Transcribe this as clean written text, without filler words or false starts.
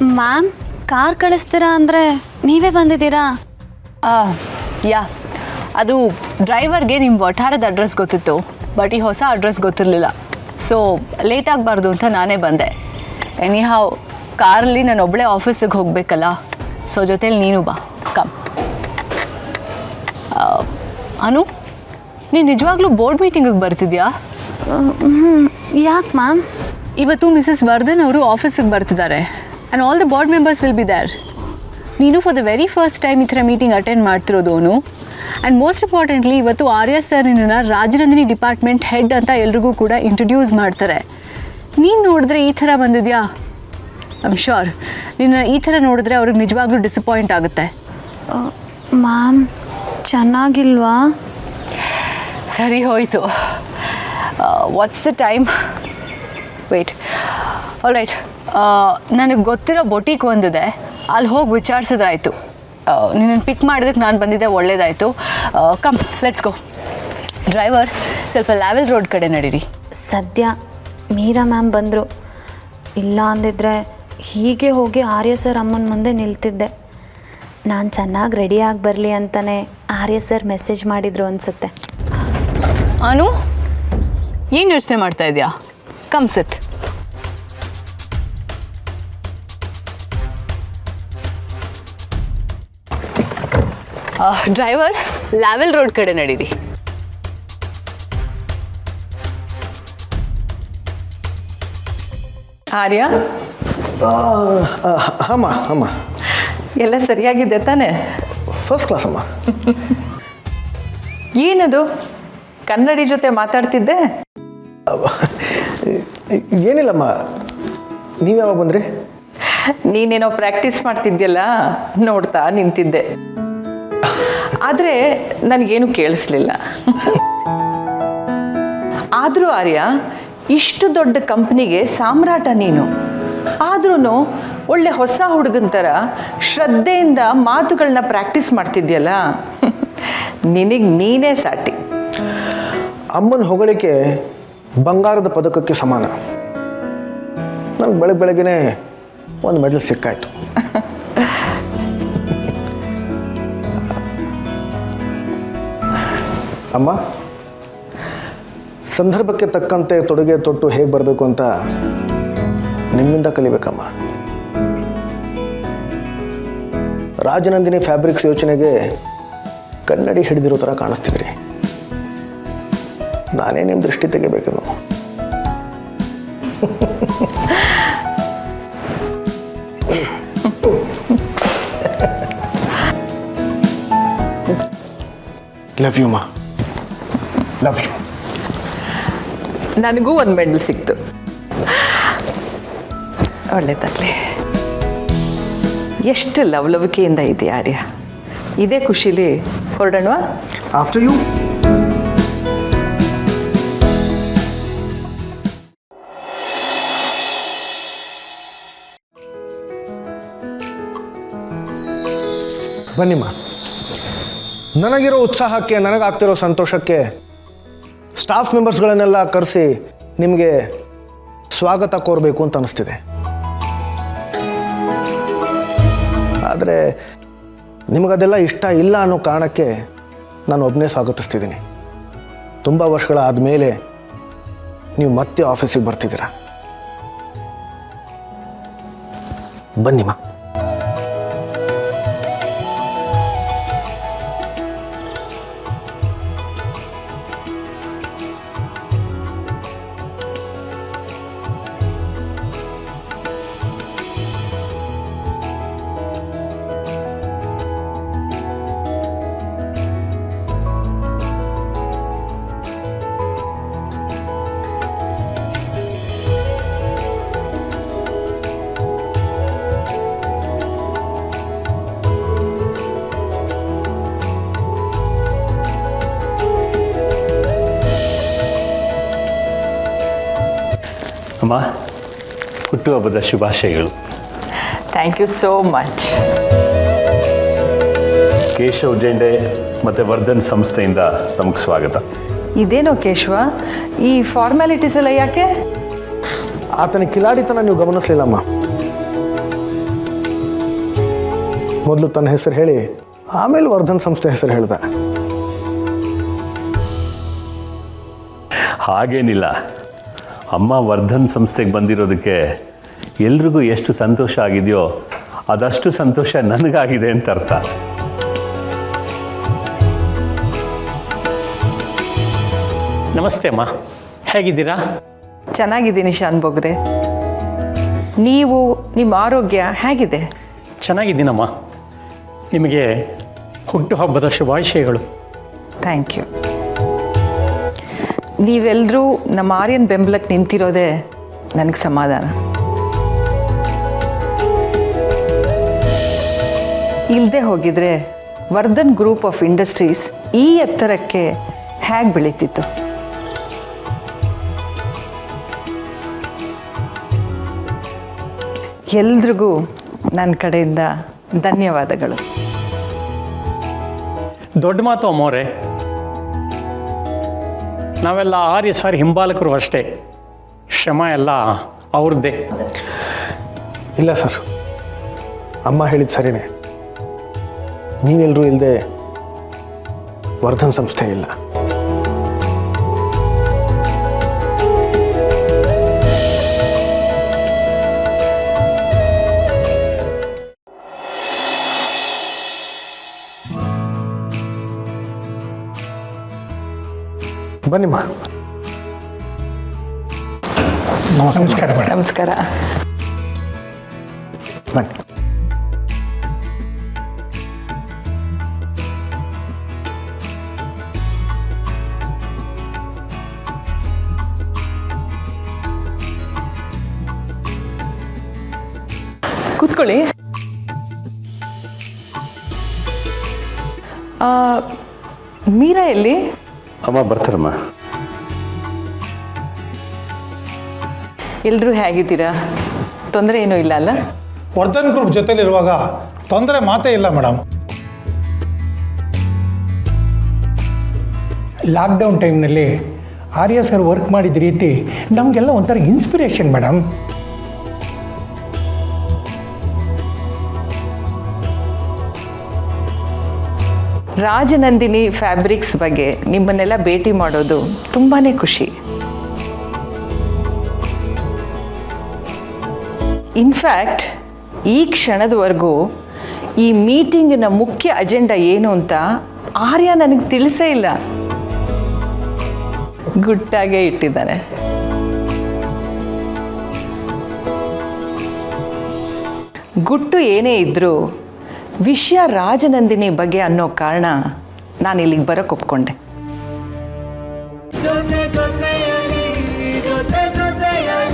Ma'am car ಕಳಿಸ್ತೀರಾ ಅಂದರೆ ನೀವೇ ಬಂದಿದ್ದೀರಾ? ಯಾ, ಅದು ಡ್ರೈವರ್ಗೆ ನಿಮ್ಮ ವಠಾರದ ಅಡ್ರೆಸ್ ಗೊತ್ತಿತ್ತು, ಬಟ್ ಈ ಹೊಸ ಅಡ್ರೆಸ್ ಗೊತ್ತಿರಲಿಲ್ಲ. ಸೊ ಲೇಟ್ ಆಗಬಾರ್ದು ಅಂತ ನಾನೇ ಬಂದೆ. ಎನಿಹಾವ್ ಕಾರಲ್ಲಿ ನಾನು ಒಬ್ಬಳೇ ಆಫೀಸಿಗೆ ಹೋಗಬೇಕಲ್ಲ, ಸೊ ಜೊತೇಲಿ ನೀನು ಬಾ. ಕಮ್. ಅನು, ನೀನು ನಿಜವಾಗ್ಲೂ ಬೋರ್ಡ್ ಮೀಟಿಂಗಿಗೆ ಬರ್ತಿದ್ಯಾ? ಯಾಕೆ ಮ್ಯಾಮ್? ಇವತ್ತು ಮಿಸಸ್ ವರ್ಧನ್ ಅವರು ಆಫೀಸಿಗೆ ಬರ್ತಿದ್ದಾರೆ and all the board members will be there. ನೀನು for the very first time ಈ ಥರ ಮೀಟಿಂಗ್ ಅಟೆಂಡ್ ಮಾಡ್ತಿರೋದು ಅವನು. ಆ್ಯಂಡ್ ಮೋಸ್ಟ್ ಇಂಪಾರ್ಟೆಂಟ್ಲಿ ಇವತ್ತು ಆರ್ಯ ಸರ್ ನಿನ್ನ ರಾಜನಂದಿನಿ ಡಿಪಾರ್ಟ್ಮೆಂಟ್ ಹೆಡ್ ಅಂತ ಎಲ್ರಿಗೂ ಕೂಡ ಇಂಟ್ರೊಡ್ಯೂಸ್ ಮಾಡ್ತಾರೆ. ನೀನು ನೋಡಿದ್ರೆ ಈ ಥರ ಬಂದಿದ್ಯಾ? ಐ ಆಮ್ ಶ್ಯೂರ್ ನಿನ್ನ ಈ ಥರ ನೋಡಿದ್ರೆ ಅವ್ರಿಗೆ ನಿಜವಾಗ್ಲೂ ಡಿಸಪಾಯಿಂಟ್ ಆಗುತ್ತೆ. ಮ್ಯಾಮ್ ಚೆನ್ನಾಗಿಲ್ವಾ? ಸರಿ ಹೋಯಿತು. What's the time? Wait. All right, ನನಗೆ ಗೊತ್ತಿರೋ ಬೊಟೀಕ್ ಒಂದಿದೆ, ಅಲ್ಲಿ ಹೋಗಿ ವಿಚಾರಿಸಿದ್ರಾಯ್ತು. ನಿನ್ನನ್ನು ಪಿಕ್ ಮಾಡಿದಕ್ಕೆ ನಾನು ಬಂದಿದ್ದೆ, ಒಳ್ಳೇದಾಯಿತು. Come, let's go. ಡ್ರೈವರ್, ಸ್ವಲ್ಪ ಲ್ಯಾವೆಲ್ ರೋಡ್ ಕಡೆ ನಡೀರಿ. ಸದ್ಯ ಮೀರಾ ಮ್ಯಾಮ್ ಬಂದರು, ಇಲ್ಲ ಅಂದಿದ್ರೆ ಹೀಗೆ ಹೋಗಿ ಆರ್ಯ ಸರ್ ಅಮ್ಮನ ಮುಂದೆ ನಿಲ್ತಿದ್ದೆ. ನಾನು ಚೆನ್ನಾಗಿ ರೆಡಿಯಾಗಿ ಬರಲಿ ಅಂತಲೇ ಆರ್ಯ ಸರ್ ಮೆಸೇಜ್ ಮಾಡಿದರು ಅನಿಸುತ್ತೆ. ಅನು, ಏನು ಯೋಚನೆ ಮಾಡ್ತಾ ಇದೆಯಾ? ಕಮ್ ಸಿಟ್. ಡ್ರೈವರ್, ಲ್ಯಾವೆಲ್ ರೋಡ್ ಕಡೆ ನಡೀರಿ. ಆರ್ಯ, ಅಮ್ಮ ಅಮ್ಮ ಎಲ್ಲ ಸರಿಯಾಗಿದೆ ತಾನೆ? ಫಸ್ಟ್ ಕ್ಲಾಸ್ ಅಮ್ಮ. ಏನದು ಕನ್ನಡಿ ಜೊತೆ ಮಾತಾಡ್ತಿದ್ದೆ? ಏನಿಲ್ಲಮ್ಮ, ನೀವು ಯಾವಾಗ ಬಂದ್ರಿ? ನೀನೇನೋ ಪ್ರಾಕ್ಟೀಸ್ ಮಾಡ್ತಿದ್ಯಲ್ಲ, ನೋಡ್ತಾ ನಿಂತಿದ್ದೆ. ಆದರೆ ನನಗೇನು ಕೇಳಿಸ್ಲಿಲ್ಲ. ಆದರೂ ಆರ್ಯ, ಇಷ್ಟು ದೊಡ್ಡ ಕಂಪ್ನಿಗೆ ಸಾಮ್ರಾಟ ನೀನು. ಆದ್ರೂ ಒಳ್ಳೆ ಹೊಸ ಹುಡುಗನ ಥರ ಶ್ರದ್ಧೆಯಿಂದ ಮಾತುಗಳನ್ನ ಪ್ರಾಕ್ಟೀಸ್ ಮಾಡ್ತಿದ್ಯಲ್ಲ, ನಿನಗೆ ನೀನೇ ಸಾಟಿ. ಅಮ್ಮನ ಹೊಗಳಿಕೆ ಬಂಗಾರದ ಪದಕಕ್ಕೆ ಸಮಾನ. ನನಗೆ ಬೆಳಗ್ಗೆನೇ ಒಂದು ಮೆಡಲ್ ಸಿಕ್ಕಾಯ್ತು. ಅಮ್ಮ, ಸಂದರ್ಭಕ್ಕೆ ತಕ್ಕಂತೆ ತೊಡುಗೆ ತೊಟ್ಟು ಹೇಗೆ ಬರಬೇಕು ಅಂತ ನಿಮ್ಮಿಂದ ಕಲಿಬೇಕಮ್ಮ. ರಾಜನಂದಿನಿ ಫ್ಯಾಬ್ರಿಕ್ಸ್ ಯೋಚನೆಗೆ ಕನ್ನಡಿ ಹಿಡಿದಿರೋ ಥರ ಕಾಣಿಸ್ತಿದ್ರಿ. ನಾನೇ ನಿಮ್ಮ ದೃಷ್ಟಿ ತೆಗಿಬೇಕೇನು? ಲವ್ ಯು ಮಾ, ಲವ್ ಯು. ನನಗೂ ಒಂದು ಮೆಡಲ್ ಸಿಕ್ತು. ಒಳ್ಳೆದಾಗಲಿ. ಎಷ್ಟು ಲವಲವಿಕೆಯಿಂದ ಇದೆ ಆರ್ಯ. ಇದೇ ಖುಷಿಲಿ ಹೊರಡೋಣವಾ? After you. ಬನ್ನಿಮ್ಮ. ನನಗಿರೋ ಉತ್ಸಾಹಕ್ಕೆ, ನನಗಾಗ್ತಿರೋ ಸಂತೋಷಕ್ಕೆ ಸ್ಟಾಫ್ ಮೆಂಬರ್ಸ್ಗಳನ್ನೆಲ್ಲ ಕರೆಸಿ ನಿಮಗೆ ಸ್ವಾಗತ ಕೋರಬೇಕು ಅಂತ ಅನ್ನಿಸ್ತಿದೆ. ಆದರೆ ನಿಮಗದೆಲ್ಲ ಇಷ್ಟ ಇಲ್ಲ ಅನ್ನೋ ಕಾರಣಕ್ಕೆ ನಾನು ಒಬ್ಬನೇ ಸ್ವಾಗತಿಸ್ತಿದ್ದೀನಿ. ತುಂಬ ವರ್ಷಗಳಾದ ಮೇಲೆ ನೀವು ಮತ್ತೆ ಆಫೀಸಿಗೆ ಬರ್ತಿದ್ದೀರಾ. ಬನ್ನಿಮ್ಮ. ಅಮ್ಮ, ಹುಟ್ಟುಹಬ್ಬದ ಶುಭಾಶಯಗಳು. Thank you so much. Keshav Zende ಮತ್ತು ವರ್ಧನ್ ಸಂಸ್ಥೆಯಿಂದ ತಮಗೆ ಸ್ವಾಗತ. ಇದೇನೋ ಕೇಶವ, ಈ ಫಾರ್ಮ್ಯಾಲಿಟೀಸ್ ಎಲ್ಲ ಯಾಕೆ? ಆತನ ಕಿಲಾಡಿತನ ನೀವು ಗಮನಿಸಲಿಲ್ಲಮ್ಮ. ಮೊದಲು ತನ್ನ ಹೆಸರು ಹೇಳಿ ಆಮೇಲೆ ವರ್ಧನ್ ಸಂಸ್ಥೆ ಹೆಸರು ಹೇಳ್ದ. ಹಾಗೇನಿಲ್ಲ, ಅಮ್ಮ ವರ್ಧನ್ ಸಂಸ್ಥೆಗೆ ಬಂದಿರೋದಕ್ಕೆ ಎಲ್ರಿಗೂ ಎಷ್ಟು ಸಂತೋಷ ಆಗಿದೆಯೋ ಅದಷ್ಟು ಸಂತೋಷ ನನಗಾಗಿದೆ ಅಂತ ಅರ್ಥ. ನಮಸ್ತೆ ಅಮ್ಮ, ಹೇಗಿದ್ದೀರಾ? ಚೆನ್ನಾಗಿದ್ದೀನಿ ಶಾನ್ ಬೊಗ್ರೆ. ನೀವು, ನಿಮ್ಮ ಆರೋಗ್ಯ ಹೇಗಿದೆ? ಚೆನ್ನಾಗಿದ್ದೀನಮ್ಮ. ನಿಮಗೆ ಹುಟ್ಟುಹಬ್ಬದ ಶುಭಾಶಯಗಳು. Thank you. ನೀವೆಲ್ಲರೂ ನಮ್ಮ ಆರ್ಯನ್ ಬೆಂಬಲಕ್ಕೆ ನಿಂತಿರೋದೇ ನನಗೆ ಸಮಾಧಾನ. ಇಲ್ಲದೆ ಹೋಗಿದ್ರೆ ವರ್ಧನ್ ಗ್ರೂಪ್ ಆಫ್ ಇಂಡಸ್ಟ್ರೀಸ್ ಈ ಎತ್ತರಕ್ಕೆ ಹೇಗೆ ಬೆಳೀತಿತ್ತು? ಎಲ್ರಿಗೂ ನನ್ನ ಕಡೆಯಿಂದ ಧನ್ಯವಾದಗಳು. ದೊಡ್ಡ ಮಾತು ಅಮ್ಮೋರೆ. ನಾವೆಲ್ಲ RSR ಹಿಂಬಾಲಕರು ಅಷ್ಟೇ, ಶ್ರಮ ಎಲ್ಲ ಅವ್ರದ್ದೇ. ಇಲ್ಲ ಸರ್, ಅಮ್ಮ ಹೇಳಿದ್ದು ಸರಿನೇ. ನೀವೆಲ್ಲರೂ ಇಲ್ಲದೆ ವರ್ಧನ್ ಸಂಸ್ಥೆ ಇಲ್ಲ. ಬನ್ನಿಮ್ಮ. ನಮಸ್ಕಾರ ಮೇಡಮ್. ನಮಸ್ಕಾರ. ಬನ್ನಿ. ಕೂತ್ಕೊಳ್ಳಿ. ಮೀರಾ ಎಲ್ಲಿ? ಅಮ್ಮ ಬರ್ತಾರಮ್ಮ. ಎಲ್ಲರೂ ಹೇಗಿದ್ದೀರಾ? ತೊಂದರೆ ಏನೂ ಇಲ್ಲ ಅಲ್ಲ? ವರ್ಧನ್ ಗ್ರೂಪ್ ಜೊತೆಲಿರುವಾಗ ತೊಂದರೆ ಮಾತೇ ಇಲ್ಲ ಮೇಡಮ್. ಲಾಕ್ಡೌನ್ ಟೈಮ್ನಲ್ಲಿ ಆರ್ಯ ಸರ್ ವರ್ಕ್ ಮಾಡಿದ ರೀತಿ ನಮಗೆಲ್ಲ ಒಂಥರ ಇನ್ಸ್ಪಿರೇಷನ್ ಮೇಡಮ್. ರಾಜನಂದಿನಿ ಫ್ಯಾಬ್ರಿಕ್ಸ್ ಬಗ್ಗೆ ನಿಮ್ಮನ್ನೆಲ್ಲ ಭೇಟಿ ಮಾಡೋದು ತುಂಬಾ ಖುಷಿ. ಇನ್ಫ್ಯಾಕ್ಟ್ ಈ ಕ್ಷಣದವರೆಗೂ ಈ ಮೀಟಿಂಗಿನ ಮುಖ್ಯ ಅಜೆಂಡಾ ಏನು ಅಂತ ಆರ್ಯ ನನಗೆ ತಿಳಿಸೇ ಇಲ್ಲ. ಗುಟ್ಟಾಗೇ ಇಟ್ಟಿದ್ದಾನೆ. ಗುಟ್ಟು ಏನೇ ಇದ್ದರೂ ವಿಷಯ ರಾಜನಂದಿನಿ ಬಗ್ಗೆ ಅನ್ನೋ ಕಾರಣ ನಾನು ಇಲ್ಲಿಗೆ ಬರೋಕ್ಕೆ ಒಪ್ಕೊಂಡೆ.